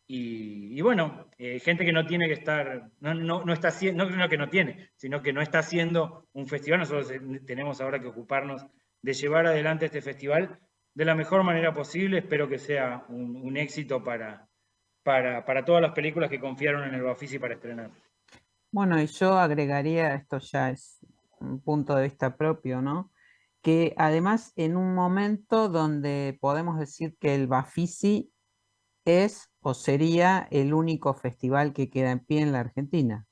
y bueno, gente que no tiene que estar, no está haciendo, no que no tiene, sino que no está haciendo un festival. Nosotros tenemos ahora que ocuparnos de llevar adelante este festival de la mejor manera posible. Espero que sea un éxito para todas las películas que confiaron en el Bafisi para estrenar. Bueno, y yo agregaría, esto ya es un punto de vista propio, ¿no? Que además en un momento donde podemos decir que el Bafisi es o sería el único festival que queda en pie en la Argentina,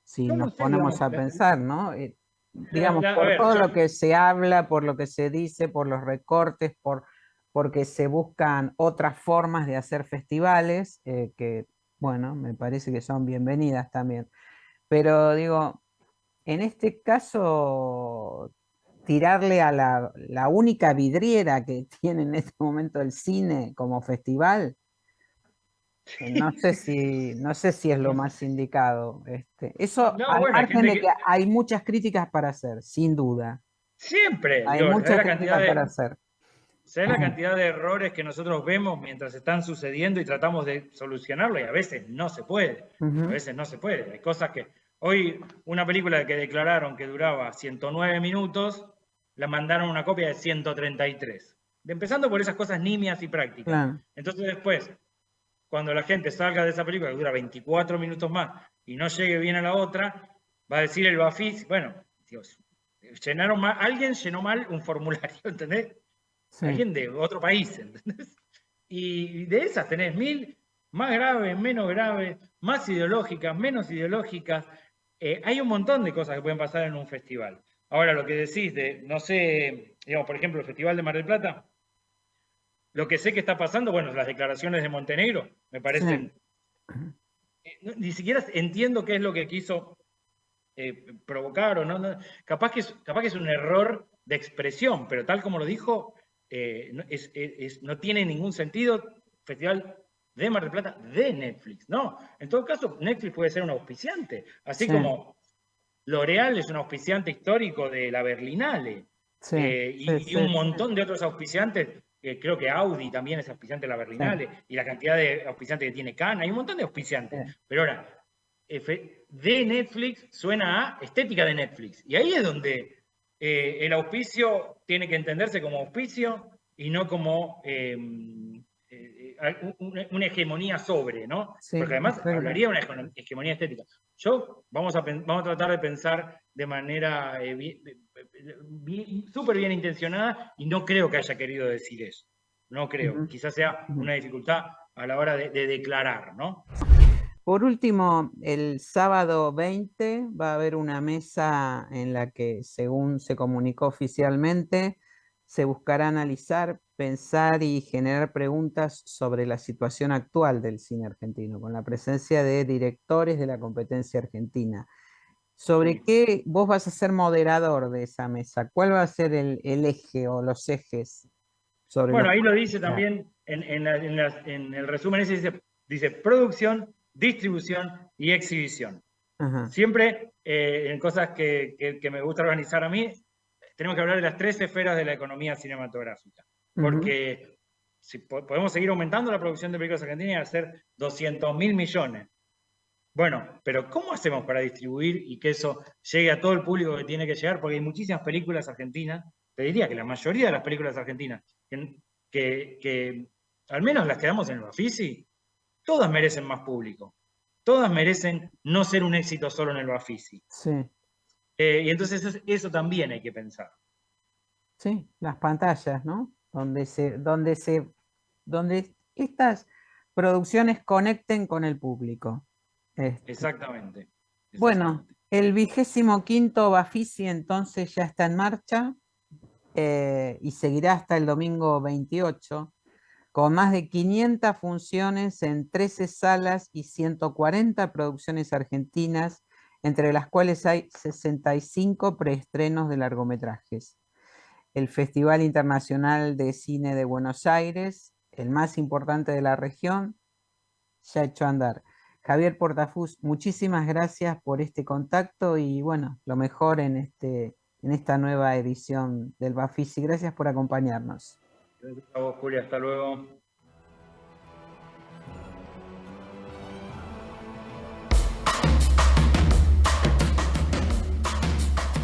si Yo no nos sé, digamos, ponemos a pensar, ¿no? Digamos, a por ver, todo lo que se habla, por lo que se dice, por los recortes, porque se buscan otras formas de hacer festivales, que, bueno, me parece que son bienvenidas también. Pero digo, en este caso, tirarle a la única vidriera que tiene en este momento el cine como festival, no sé si es lo más indicado. Eso, no, al bueno, hay margen gente de que que hay muchas críticas para hacer, sin duda. siempre, Hay digo, muchas críticas para hacer. ¿sabés la cantidad de errores que nosotros vemos mientras están sucediendo y tratamos de solucionarlo? Y a veces no se puede. A Ujú, veces no se puede. Hay cosas que. Hoy, una película que declararon que duraba 109 minutos, la mandaron una copia de 133. Empezando por esas cosas nimias y prácticas. claro, Entonces, después, cuando la gente salga de esa película que dura 24 minutos más y no llegue bien a la otra, va a decir el Bafis, bueno, Dios, alguien llenó mal un formulario, ¿entendés? sí. Alguien de otro país, ¿entendés? Y de esas tenés 1000, más graves, menos graves, más ideológicas, menos ideológicas. Hay un montón de cosas que pueden pasar en un festival. Ahora, lo que decís de, no sé, digamos, por ejemplo, el Festival de Mar del Plata, lo que sé que está pasando, bueno, las declaraciones de Montenegro me Sí, parecen, ni siquiera entiendo qué es lo que quiso provocar o no, capaz que es un error de expresión, pero tal como lo dijo, no tiene ningún sentido Festival de Mar del Plata de Netflix, ¿no? En todo caso, Netflix puede ser un auspiciante, así sí, como L'Oreal es un auspiciante histórico de la Berlinale, sí, sí, y sí, un sí, montón de otros auspiciantes, creo que Audi también es auspiciante de la sí, Berlinale, y la cantidad de auspiciantes que tiene Cannes, hay un montón de auspiciantes, sí. pero ahora, de Netflix suena a estética de Netflix. Y ahí es donde el auspicio tiene que entenderse como auspicio y no como una hegemonía sobre, ¿no? Sí, Porque además exacto. hablaría de una hegemonía estética. Vamos a tratar de pensar de manera súper bien intencionada y no creo que haya querido decir eso. No creo. Ujú, Quizás sea ujú. una dificultad a la hora de declarar, ¿no? Por último, el sábado 20 va a haber una mesa en la que, según se comunicó oficialmente, se buscará analizar, pensar y generar preguntas sobre la situación actual del cine argentino, con la presencia de directores de la competencia argentina. ¿Sobre Sí. qué vos vas a ser moderador de esa mesa? ¿Cuál va a ser el eje o los ejes sobre los Bueno, ahí lo cuales dice hablar? también en el resumen ese, dice producción, distribución y exhibición. Ajá, Siempre en cosas que me gusta organizar a mí, tenemos que hablar de las 3 esferas de la economía cinematográfica. ujú, Porque si podemos seguir aumentando la producción de películas argentinas y hacer 200.000 millones. Bueno, pero ¿cómo hacemos para distribuir y que eso llegue a todo el público que tiene que llegar? Porque hay muchísimas películas argentinas, te diría que la mayoría de las películas argentinas, que al menos las que damos en el Bafisi, todas merecen más público. Todas merecen no ser un éxito solo en el Bafisi. sí. Y entonces eso también hay que pensar. Sí, las pantallas, ¿no? Donde estas producciones conecten con el público. Este, Exactamente, bueno, exactamente. el 25º Bafisi entonces ya está en marcha, y seguirá hasta el domingo 28, con más de 500 funciones en 13 salas y 140 producciones argentinas, entre las cuales hay 65 preestrenos de largometrajes. El Festival Internacional de Cine de Buenos Aires, el más importante de la región, ya echó a andar. Javier Portafus, muchísimas gracias por este contacto y bueno, lo mejor en esta nueva edición del Bafisi. Gracias por acompañarnos. Gracias a vos, Julia. Hasta luego.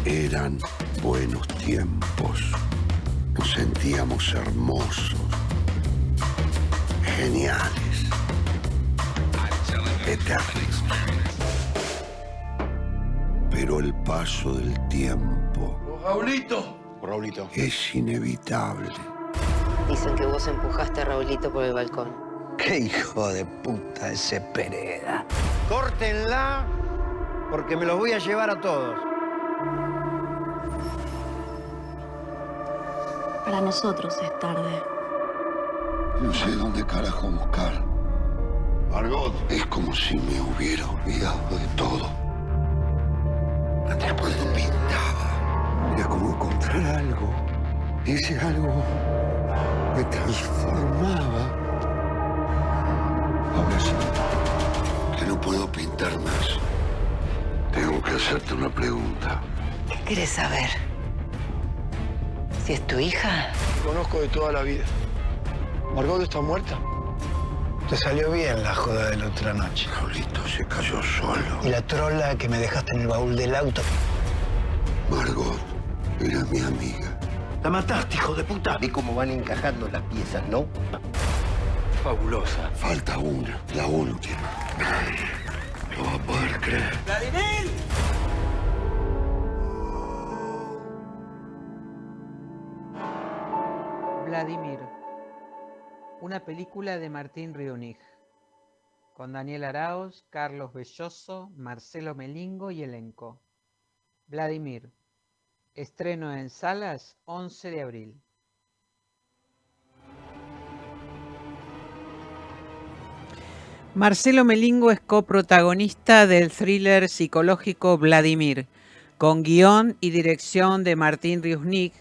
Eran buenos tiempos. Nos sentíamos hermosos, geniales, eternos. Pero el paso del tiempo Raulito. es inevitable. Dicen que vos empujaste a Raulito por el balcón. ¡Qué hijo de puta ese Pereda! Córtenla, porque me los voy a llevar a todos. Para nosotros es tarde. No sé dónde carajo buscar. Margot, Es como si me hubiera olvidado de todo. Antes cuando pintaba, era como encontrar algo. Y ese algo me transformaba. Ahora sí, que no puedo pintar más. Tengo que hacerte una pregunta. ¿Qué querés saber? ¿Si es tu hija? te conozco de toda la vida. ¿Margot está muerta? Te salió bien la joda de la otra noche. Raulito se cayó solo. Y la trola que me dejaste en el baúl del auto. Margot era mi amiga. La mataste, hijo de puta. Vi cómo van encajando las piezas, ¿no? Fabulosa. Falta una, la última. Nadie lo va a poder creer. Vladimir, una película de Martín Riunig, con Daniel Araoz, Carlos Belloso, Marcelo Melingo y elenco. Vladimir, estreno en salas 11 de abril. Marcelo Melingo es coprotagonista del thriller psicológico Vladimir, con guión y dirección de Martín Riunig,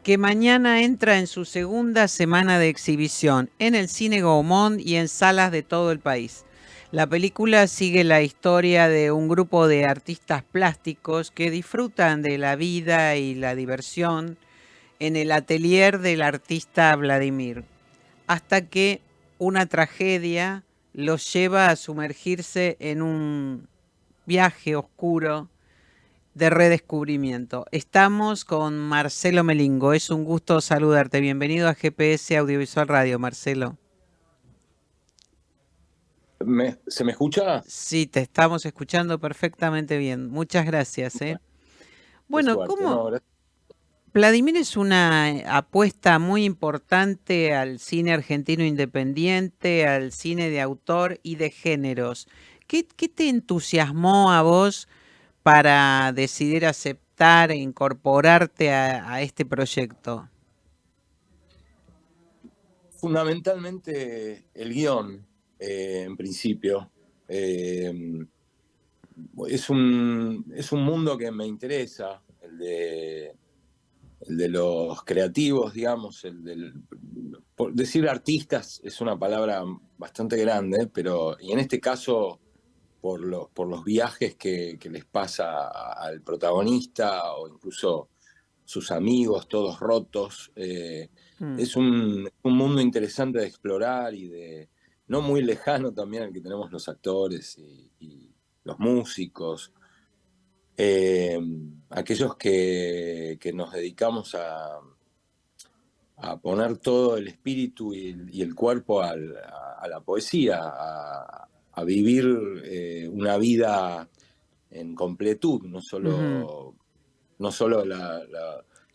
que mañana entra en su segunda semana de exhibición en el Cine Gaumont y en salas de todo el país. La película sigue la historia de un grupo de artistas plásticos que disfrutan de la vida y la diversión en el atelier del artista Vladimir, hasta que una tragedia los lleva a sumergirse en un viaje oscuro de redescubrimiento. Estamos con Marcelo Melingo. Es un gusto saludarte. Bienvenido a GPS Audiovisual Radio, Marcelo. ¿Se me escucha? Sí, te estamos escuchando perfectamente bien. Muchas gracias. Bueno, Suerte, ¿cómo? no, gracias. Vladimir es una apuesta muy importante al cine argentino independiente, al cine de autor y de géneros. ¿Qué te entusiasmó a vos para decidir aceptar e incorporarte a este proyecto? Fundamentalmente el guión, en principio. Es un mundo que me interesa, el de los creativos, digamos, por decir artistas es una palabra bastante grande, pero y en este caso por los viajes que les pasa al protagonista o incluso sus amigos, todos rotos. Es un mundo interesante de explorar y no muy lejano también al que tenemos los actores y los músicos. Aquellos que nos dedicamos a poner todo el espíritu y el cuerpo a la poesía, a vivir una vida en completud, no solo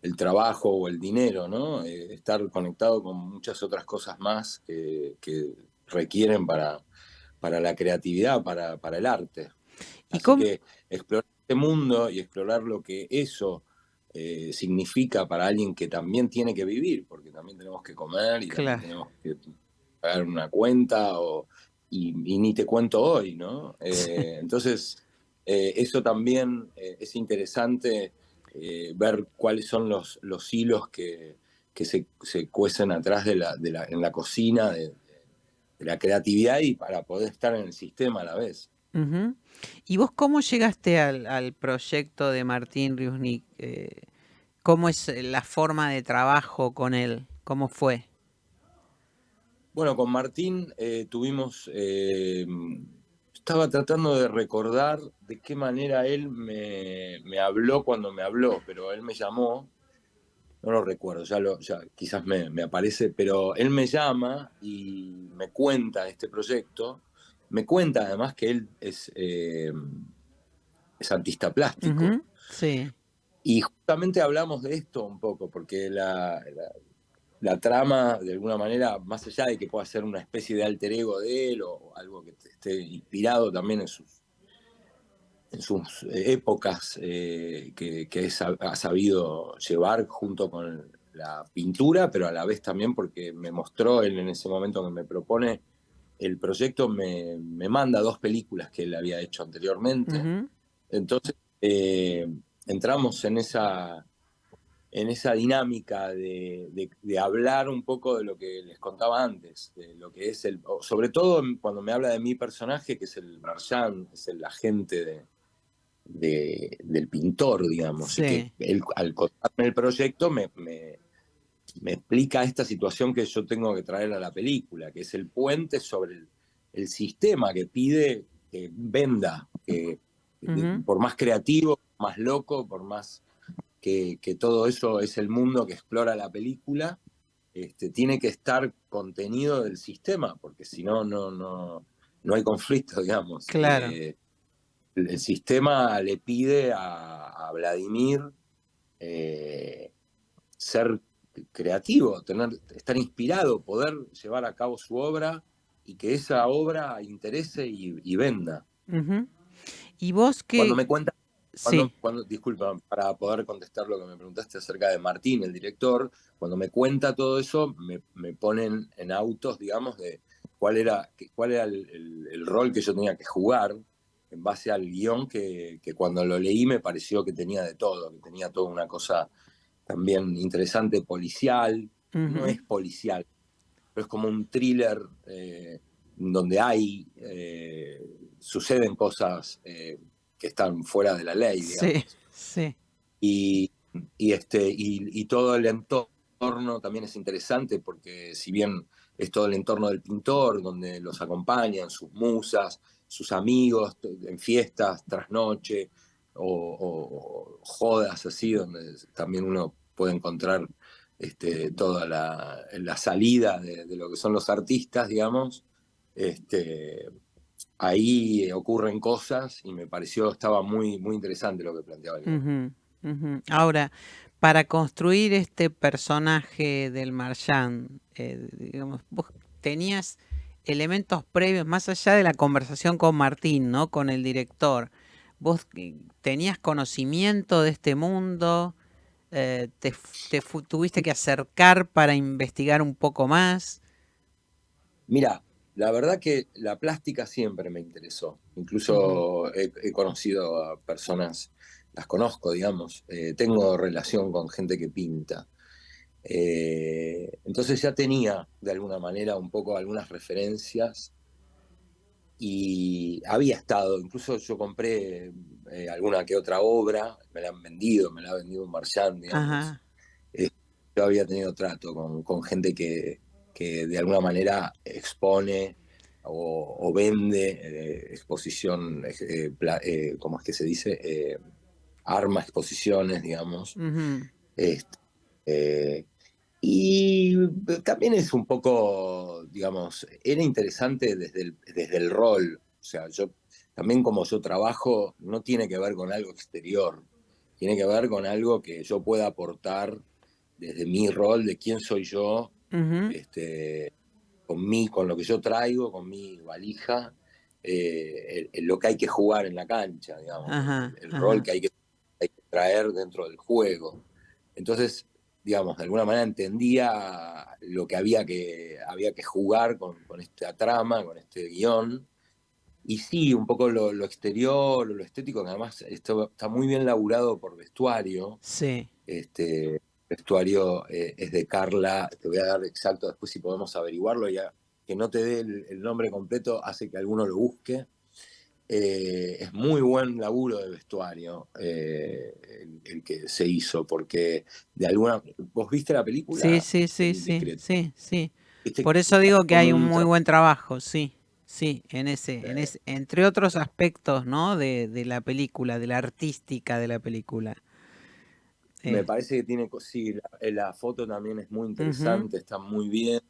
el trabajo o el dinero, ¿no? Estar conectado con muchas otras cosas más que requieren para la creatividad, para el arte. Así que explorar este mundo y explorar lo que eso significa para alguien que también tiene que vivir, porque también tenemos que comer y también tenemos que pagar una cuenta y ni te cuento hoy, ¿no? Entonces, eso también es interesante, ver cuáles son los hilos que se cuecen atrás en la cocina de la creatividad y para poder estar en el sistema a la vez. Ujú. ¿Y vos cómo llegaste al proyecto de Martín Riusnik? ¿Cómo es la forma de trabajo con él? ¿Cómo fue? Bueno, con Martín tuvimos, estaba tratando de recordar de qué manera él me habló cuando me habló, pero él me llamó, no lo recuerdo, ya quizás me aparece, pero él me llama y me cuenta este proyecto, me cuenta además que él es artista plástico. Ujú, sí. Y justamente hablamos de esto un poco, porque la trama, de alguna manera, más allá de que pueda ser una especie de alter ego de él o algo que esté inspirado también en sus épocas ha sabido llevar junto con la pintura, pero a la vez también porque me mostró él en ese momento que me propone el proyecto, me manda 2 películas que él había hecho anteriormente. Ujú. Entonces entramos en esa dinámica de hablar un poco de lo que les contaba antes, de lo que es sobre todo cuando me habla de mi personaje, que es el Marchand, es el agente del pintor, digamos, y que Sí. él, al contarme el proyecto, me explica esta situación que yo tengo que traer a la película, que es el puente sobre el sistema que pide que venda, que Ujú. por más creativo, más loco, por más que todo eso es el mundo que explora la película, tiene que estar contenido del sistema, porque si no, no hay conflicto, digamos. Claro. El sistema le pide a Vladimir ser creativo, estar inspirado, poder llevar a cabo su obra y que esa obra interese y venda. Ujú. ¿Y vos Cuando qué? me cuenta, Sí. disculpa, para poder contestar lo que me preguntaste acerca de Martín, el director, cuando me cuenta todo eso, me ponen en autos, digamos, de cuál era el rol que yo tenía que jugar en base al guión que cuando lo leí me pareció que tenía de todo, que tenía toda una cosa también interesante, policial. No Ujú. es policial, pero es como un thriller donde suceden cosas que están fuera de la ley, Sí, digamos. sí. Y todo el entorno también es interesante porque si bien es todo el entorno del pintor, donde los acompañan sus musas, sus amigos, en fiestas, trasnoche o jodas así, donde también uno puede encontrar toda la salida de lo que son los artistas, digamos. Ahí ocurren cosas y me pareció, estaba muy, muy interesante lo que planteaba el guión. Ujú, ujú. Ahora, para construir este personaje del Marchand, digamos, vos tenías elementos previos, más allá de la conversación con Martín, ¿no? Con el director. ¿Vos tenías conocimiento de este mundo? ¿Tuviste que acercar para investigar un poco más? Mira, la verdad que la plástica siempre me interesó. Ujú. Incluso he conocido a personas, las conozco, digamos. Tengo relación con gente que pinta. Entonces ya tenía de alguna manera un poco algunas referencias y había estado, incluso yo compré alguna que otra obra, me la ha vendido un Marchand, digamos. Ajá. Eh, yo había tenido trato con gente que de alguna manera expone o vende exposición, ¿cómo es que se dice? Arma exposiciones, digamos. Ujú. Este, eh, y también es un poco, digamos, era interesante desde el rol. O sea, yo también como yo trabajo, no tiene que ver con algo exterior, tiene que ver con algo que yo pueda aportar desde mi rol, de quién soy yo, Ujú. con lo que yo traigo, con mi valija, lo que hay que jugar en la cancha, digamos, Ajá, el rol ajá. que hay que traer dentro del juego. Entonces, digamos, de alguna manera entendía lo que había que jugar con esta trama, con este guión. Y sí, un poco lo exterior, lo estético, que además esto está muy bien laburado por vestuario. Sí. Vestuario es de Carla, te voy a dar exacto después si podemos averiguarlo, ya que no te dé el nombre completo hace que alguno lo busque. Es muy buen laburo de vestuario el que se hizo, porque de alguna... ¿Vos viste la película? Sí. Por eso digo que hay un muy buen trabajo, sí, entre otros aspectos, ¿no? de la película, de la artística de la película. Me parece que tiene, sí, la foto también es muy interesante, está muy bien.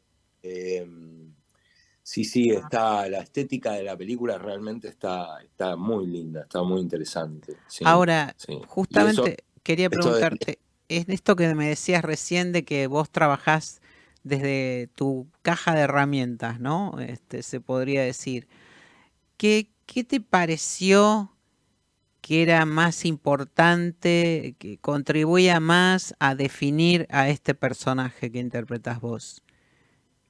Sí, está, la estética de la película realmente está muy linda, está muy interesante. Sí, ahora, sí. justamente quería preguntarte, es esto que me decías recién de que vos trabajás desde tu caja de herramientas, ¿no? Se podría decir. ¿Qué te pareció que era más importante, que contribuía más a definir a este personaje que interpretás vos?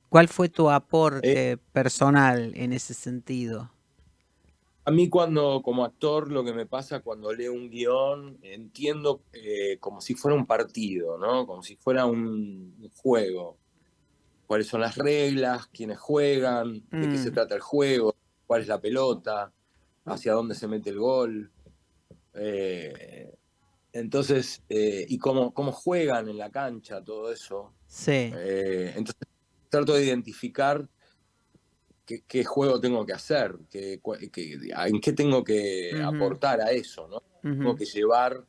¿Cuál fue tu aporte personal en ese sentido? A mí como actor, lo que me pasa cuando leo un guión, entiendo como si fuera un partido, ¿no? Como si fuera un juego. ¿Cuáles son las reglas? ¿Quiénes juegan? ¿De qué se trata el juego? ¿Cuál es la pelota? ¿Hacia dónde se mete el gol? Entonces, y cómo juegan en la cancha, todo eso. Sí. Entonces, trato de identificar qué juego tengo que hacer, en qué tengo que aportar a eso, ¿no? Tengo que llevar,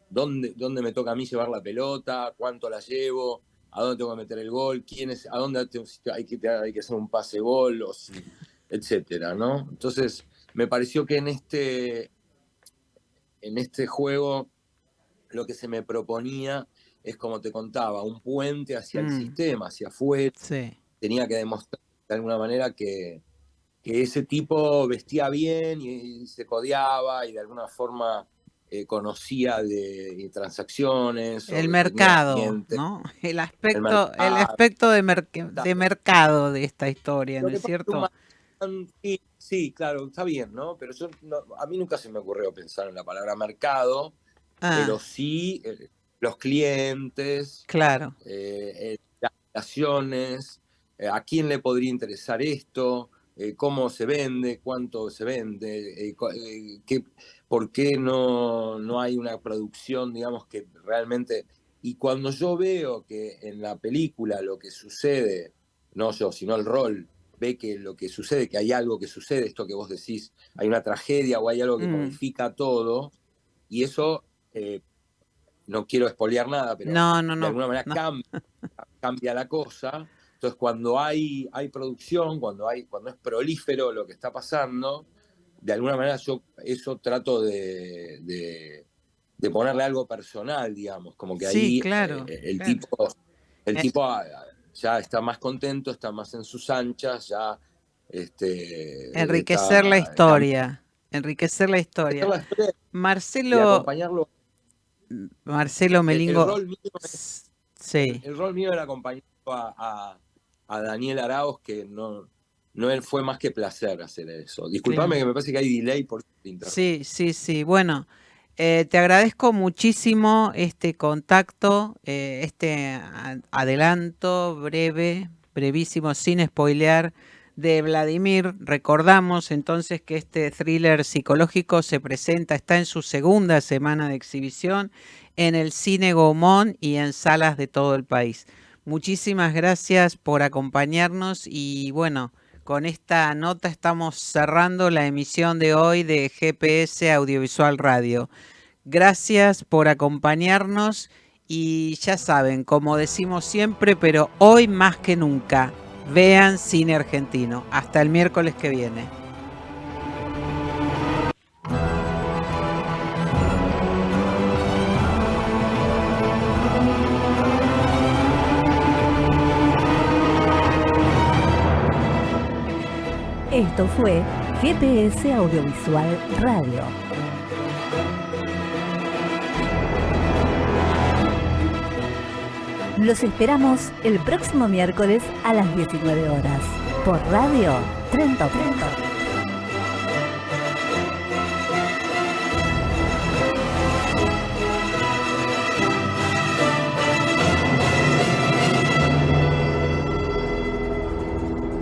dónde me toca a mí llevar la pelota, cuánto la llevo, a dónde tengo que meter el gol, a dónde hay que hacer un pase gol, etcétera, ¿no? Entonces, me pareció que en este juego lo que se me proponía es, como te contaba, un puente hacia el sistema, hacia afuera. Sí. Tenía que demostrar de alguna manera que ese tipo vestía bien y se codeaba y de alguna forma conocía de transacciones. El mercado, ¿no? El aspecto de mercado de esta historia, ¿no es cierto? Sí, claro, está bien, ¿no? Pero a mí nunca se me ocurrió pensar en la palabra mercado, pero sí los clientes, claro, las relaciones, a quién le podría interesar esto, cómo se vende, cuánto se vende, por qué no hay una producción, digamos, que realmente... Y cuando yo veo que en la película lo que sucede, no yo, sino el rol, ve que lo que sucede, que hay algo que sucede, esto que vos decís, hay una tragedia o hay algo que modifica todo, y eso, no quiero espolear nada, pero de alguna manera cambia la cosa. Entonces, cuando hay producción, cuando es prolífero lo que está pasando, de alguna manera yo eso trato de ponerle algo personal, digamos, como que ahí claro, el tipo ya está más contento, está más en sus anchas, ya enriquecer la historia. Marcelo Melingo. El rol mío era acompañar a Daniel Arauz, que no fue más que placer hacer eso. Disculpame que me parece que hay delay por internet. Sí. Bueno, te agradezco muchísimo este contacto, este adelanto brevísimo, sin spoilear, de Vladimir. Recordamos entonces que este thriller psicológico está en su segunda semana de exhibición en el Cine Gaumont y en salas de todo el país. Muchísimas gracias por acompañarnos y bueno, con esta nota estamos cerrando la emisión de hoy de GPS Audiovisual Radio. Gracias por acompañarnos y ya saben, como decimos siempre, pero hoy más que nunca, vean cine argentino. Hasta el miércoles que viene. Esto fue GPS Audiovisual Radio. Los esperamos el próximo miércoles a las 19 horas por Radio Trento.